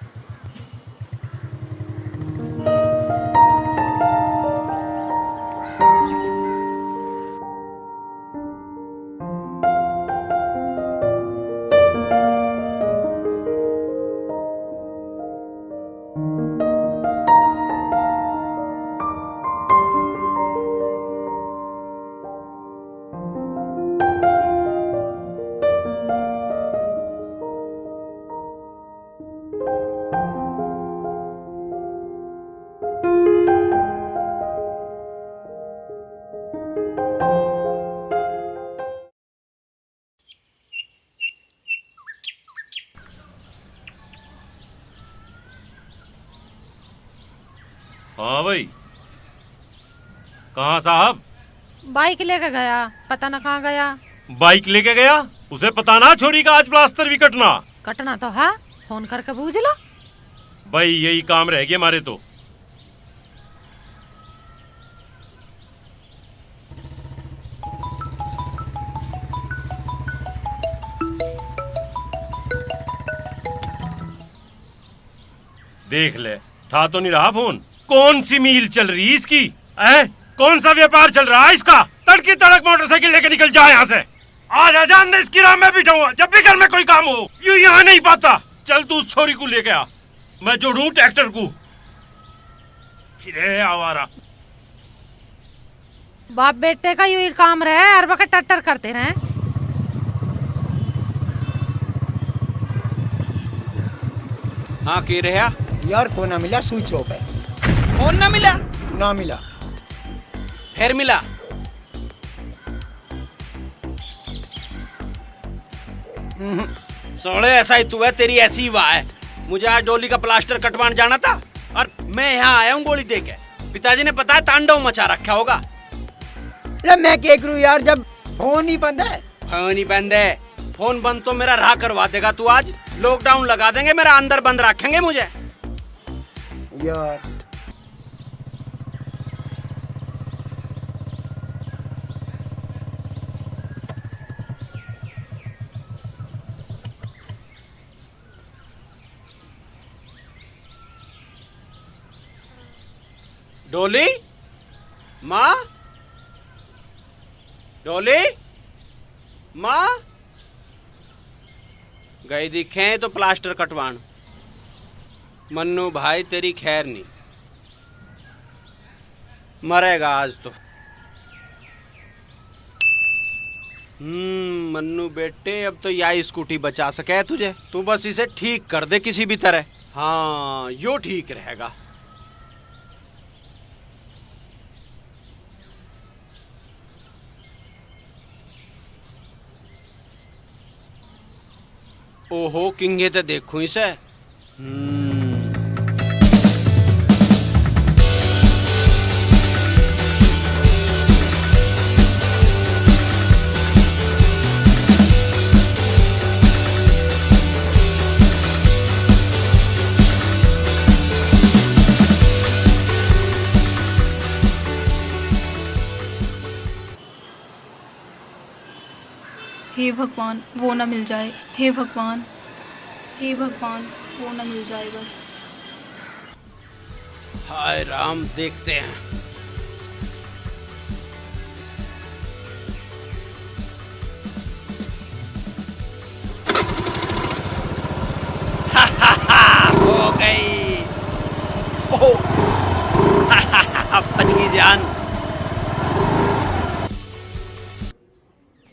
हाँ भाई, कहाँ साहब? बाइक लेके गया, पता न कहाँ गया। बाइक लेके गया? उसे पता ना छोरी का आज प्लास्टर भी कटना। कटना तो है, फोन करके पूछ लो। भाई यही काम रह गया हमारे तो। देख ले, ठा तो नहीं रहा फोन। कौन सी मील चल रही इसकी? कौन सा व्यापार चल रहा है इसका? तड़की तड़क मोटरसाइकिल लेके निकल जाए यहाँ से। आज आजान दे इसकी राह में बैठा हुआ। जब भी घर में कोई काम हो यूं यहाँ नहीं पाता। चल तू उस छोरी को लेके आ, मैं जोड़ू ट्रैक्टर को। फिर आवारा बाप बेटे का यही काम रहे, हर वक्त टट्टर करते रहे। हाँ कह रहे यार, को ना मिला स्विच ऑफ है। फोन ना मिला? ना मिला। फिर मिला? सोले ऐसा ही तू है, तेरी ऐसी ही वाह है। मुझे आज डोली का प्लास्टर कटवाने जाना था और मैं यहाँ आया हूँ गोली देके। पिताजी ने पता है तांडव मचा रखा होगा। मैं क्या करूँ यार, जब फोन ही बंद है। फोन ही बंद है? फोन बंद तो मेरा राह करवा देगा तू आज। लॉकडाउन लगा देंगे, मेरा अंदर बंद रखेंगे मुझे यार। डोली माँ, डोली माँ गई दिखे तो प्लास्टर कटवान। मन्नू भाई तेरी खैर नहीं, मरेगा आज तो। मन्नू बेटे, अब तो यही स्कूटी बचा सके है तुझे। तू बस इसे ठीक कर दे किसी भी तरह। हाँ यो ठीक रहेगा। ओहो किंगे तो देखूं इसे। हे भगवान वो ना मिल जाए, हे भगवान, हे भगवान वो ना मिल जाए बस। हाय राम, देखते हैं। हो गई। ओह, बच गई जान।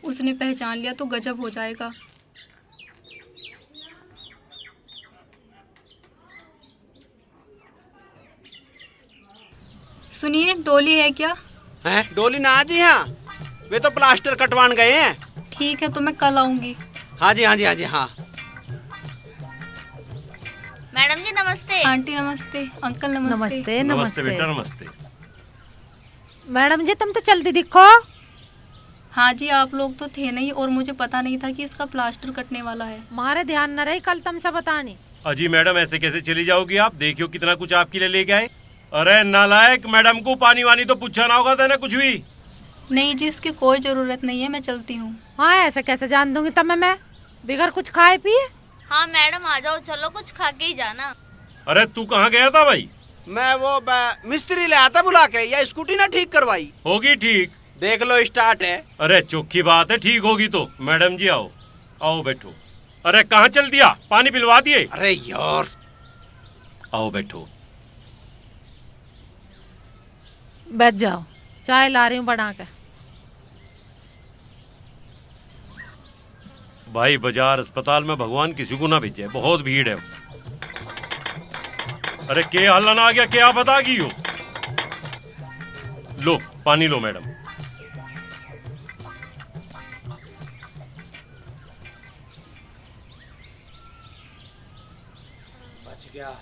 उसने पहचान लिया तो गजब हो जाएगा। सुनिए, डोली है क्या? हैं? डोली ना जी, हाँ वे तो प्लास्टर कटवान गए हैं। ठीक है तो मैं कल आऊंगी। हाँ जी, हाँ जी, हाँ जी, हाँ। मैडम जी नमस्ते। आंटी नमस्ते, अंकल नमस्ते। नमस्ते नमस्ते नमस्ते। बेटा, नमस्ते। मैडम जी तुम तो जल्दी दिखो। हाँ जी, आप लोग तो थे नहीं और मुझे पता नहीं था कि इसका प्लास्टर कटने वाला है। हमारे ध्यान न रही, कल तुमसे बतानी। अजी मैडम, ऐसे कैसे चली जाओगी आप? देखियो कितना कुछ आपके लिए लेके आए। अरे नालायक, मैडम को पानी वानी तो पूछा ना होगा तेने कुछ भी? नहीं जी, इसकी कोई जरूरत नहीं है, मैं चलती हूँ। हाँ ऐसे कैसे जान दूंगी तब मैं बिगर कुछ खाए पिए। हाँ मैडम आ जाओ, चलो कुछ खा के ही जाना। अरे तू कहाँ गया था भाई? मैं वो मिस्त्री ले आता बुला के, या स्कूटी ना ठीक करवाई? होगी ठीक, देख लो स्टार्ट है। अरे चौकी बात है, ठीक होगी तो। मैडम जी आओ, आओ बैठो। अरे कहाँ चल दिया? पानी पिलवा दिए? अरे यार, आओ बैठो। बैठ जाओ, चाय ला रही हूँ बना के। भाई बाजार अस्पताल में भगवान किसी को ना भेजे, बहुत भीड़ है। अरे के हल्ला आ गया, क्या बता गई हो? लो पानी लो मैडम। बच गया।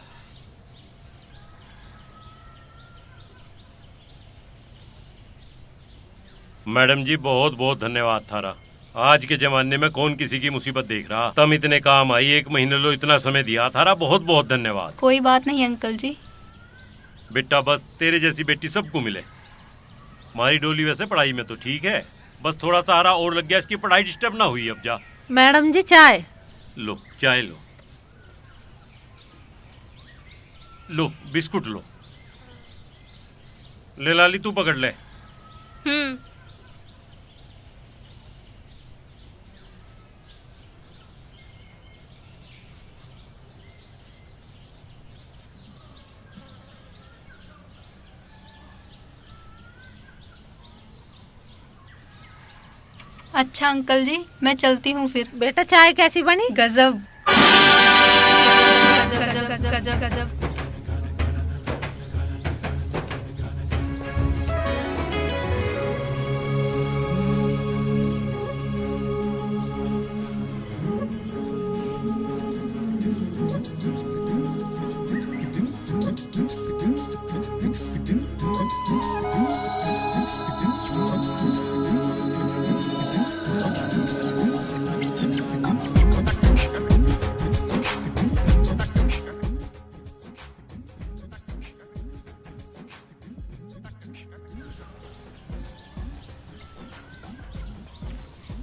मैडम जी बहुत बहुत धन्यवाद थारा। आज के जमाने में कौन किसी की मुसीबत देख रहा, तुम इतने काम आई, 1 महीने लो इतना समय दिया थारा, बहुत बहुत धन्यवाद। कोई बात नहीं अंकल जी। बेटा बस तेरे जैसी बेटी सबको मिले। हमारी डोली वैसे पढ़ाई में तो ठीक है, बस थोड़ा सहारा और लग गया, इसकी पढ़ाई डिस्टर्ब ना हुई। अब जा। मैडम जी चाय। लो चाय लो, लो बिस्कुट लो। ले लाली तू पकड़ ले। अच्छा अंकल जी, मैं चलती हूँ फिर। बेटा चाय कैसी बनी? गजब गजब गजब गजब गजब।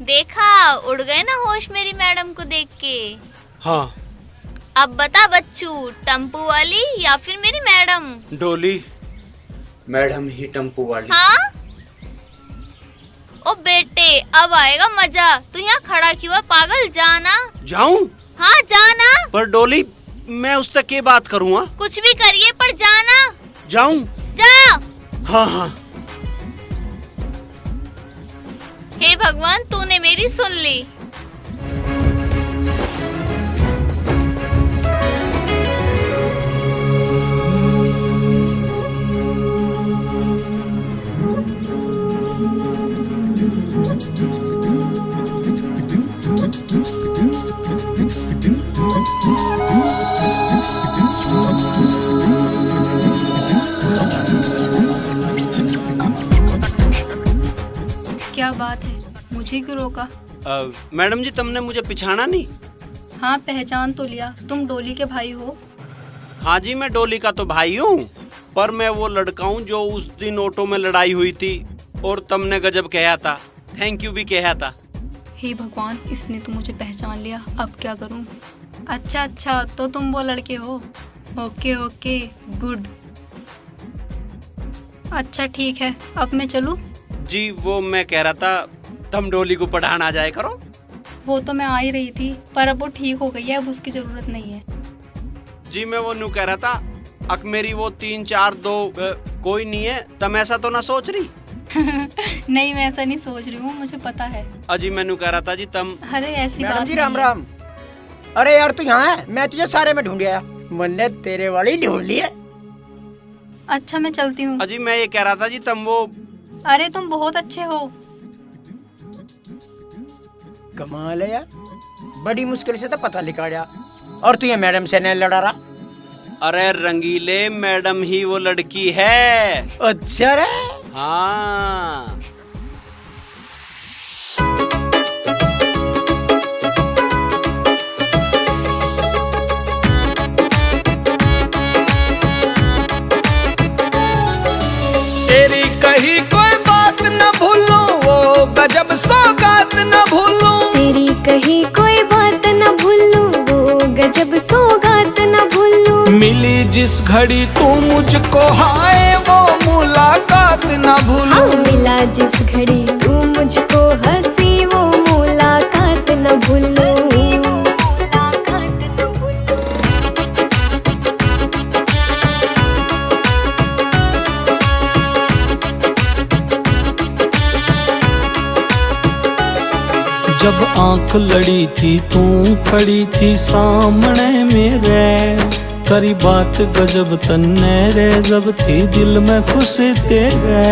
देखा, उड़ गए ना होश मेरी मैडम को देख के। हाँ। अब बता बच्चू, टम्पू वाली या फिर मेरी मैडम? डोली मैडम ही टम्पू वाली। हाँ? ओ बेटे अब आएगा मजा। तू यहाँ खड़ा क्यों है पागल? जाना। जाऊं? हाँ जाना। पर डोली मैं उस तक के बात करूँगा। कुछ भी करिए पर जाना। जाऊं? जा। हाँ हाँ। हे भगवान, तूने मेरी सुन ली। क्या बात है, मुझे क्यों रोका? मैडम जी तुमने मुझे पिछाना नहीं? हाँ पहचान तो लिया, तुम डोली के भाई हो। हाँ जी मैं डोली का तो भाई हूँ, पर मैं वो लड़का हूँ जो उस दिन ऑटो में लड़ाई हुई थी और तुमने गजब कहा था, थैंक यू भी कहा था। हे भगवान, इसने तो मुझे पहचान लिया, अब क्या करूं? अच्छा, तो तुम वो लड़के हो। Okay, good. अच्छा ठीक है, अब मैं चलूं? जी वो मैं कह रहा था तुम डोली को पढ़ाना आ जाए करो। वो तो मैं आ ही रही थी, पर अब वो ठीक हो गई है, अब उसकी जरूरत नहीं है। जी मैं वो नू कह रहा था अक मेरी वो 3 4 2 कोई नहीं है, तुम ऐसा तो ना सोच रही? नहीं, मैं ऐसा नहीं सोच रही हूँ, मुझे पता है। अजी मैनू कह रहा था जी तुम। अरे ऐसी मैडम बात जी नहीं राम है। राम। अरे यार तू यहाँ है, मैं तुझे सारे में ढूंढ आया, मैंने तेरे वाली ढूंढ ली है। अच्छा मैं चलती हूँ। अजी मैं ये कह रहा था जी तुम वो। अरे तुम बहुत अच्छे हो। कमाल है यार, बड़ी मुश्किल से तो पता निकाला, और तू ये मैडम से नहीं लड़ा रहा? अरे रंगीले मैडम ही वो लड़की है। अच्छा रे। हाँ तेरी कही कोई बात न भूलूं, वो गजब सौगात न भूलूं। तेरी कही कोई बात न भूलूं, वो गजब सौगात न भूलूं। मिली जिस घड़ी तू मुझको, हाय वो मुलाकात न भूलूं। हाँ मिला जिस घड़ी तू मुझको, हंसी वो मुलाकात न भूलूं। जब आंख लड़ी थी तू खड़ी थी सामने मेरे, करी बात गजब तन्ने रे, जब थी दिल में खुशी तेरे।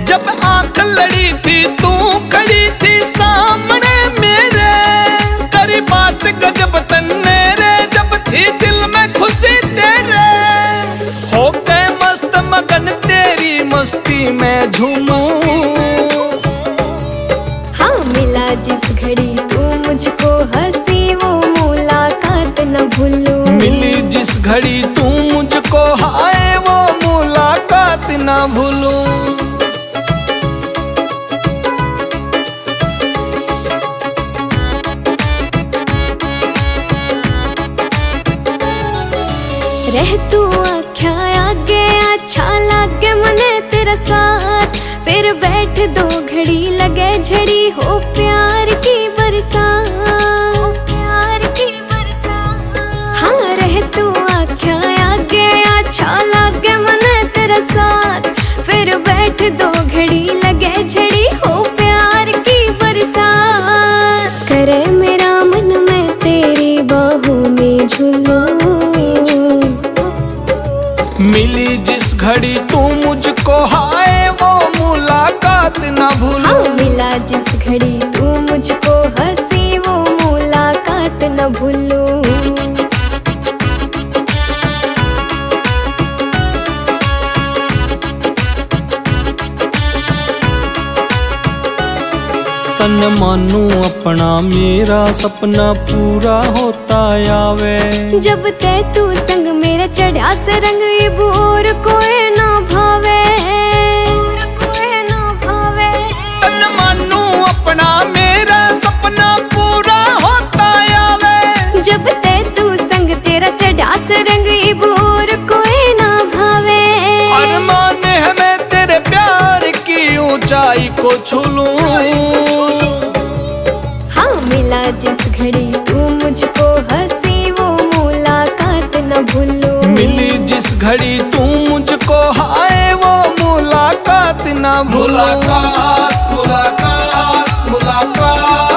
जब आंख लड़ी थी तू खड़ी थी सामने मेरे, करी बात गजब तन्ने रे, जब थी दिल में खुशी तेरे। हो गए मस्त मगन तेरी मस्ती में झूमूं। मिला जिस घड़ी तू मुझको, हंसी वो मुलाकात न भूलूं। मिली जिस घड़ी तू मुझको, हाय वो मुलाकात न भूलूं। रह तू आख्या आगे, अच्छा लागे मने तेरा साथ, फिर बैठ दो घड़ी लगे झड़ी, हो प्यार की बरसात। हाँ रह तू आख्या आगे, अच्छा लागे मने तेरा साथ, फिर बैठ दो घड़ी लगे झड़ी, हो प्यार की बरसात। करे मेरा मन मैं तेरी बाहों में झूलूं। मिली जिस घड़ी तू मुझको, हाय वो मुलाकात न भूलूं। हाँ मिला जिस घड़ी तू मुझको, हंसी वो मुलाकात न भूलूं। तन मानू अपना मेरा सपना पूरा होता आवे। जब ते तू संग मेरा चढ़ा से रंग, ये बोर कोई ना भावे। तन मानू अपना मेरा सपना पूरा होता आवे। जब ते तू संग तेरा चढ़ा से रंग, ये बोर कोई ना भावे। अरमान है मैं तेरे प्यार की ऊंचाई को छू लूं। हाँ मिला जिस घड़ी तू मुझको, हंसी वो मुलाकात न भूलूं। मिली जिस घड़ी तू मुझको, हाय वो मुलाकात न भूलूं। मुलाकात मुलाकात मुलाकात।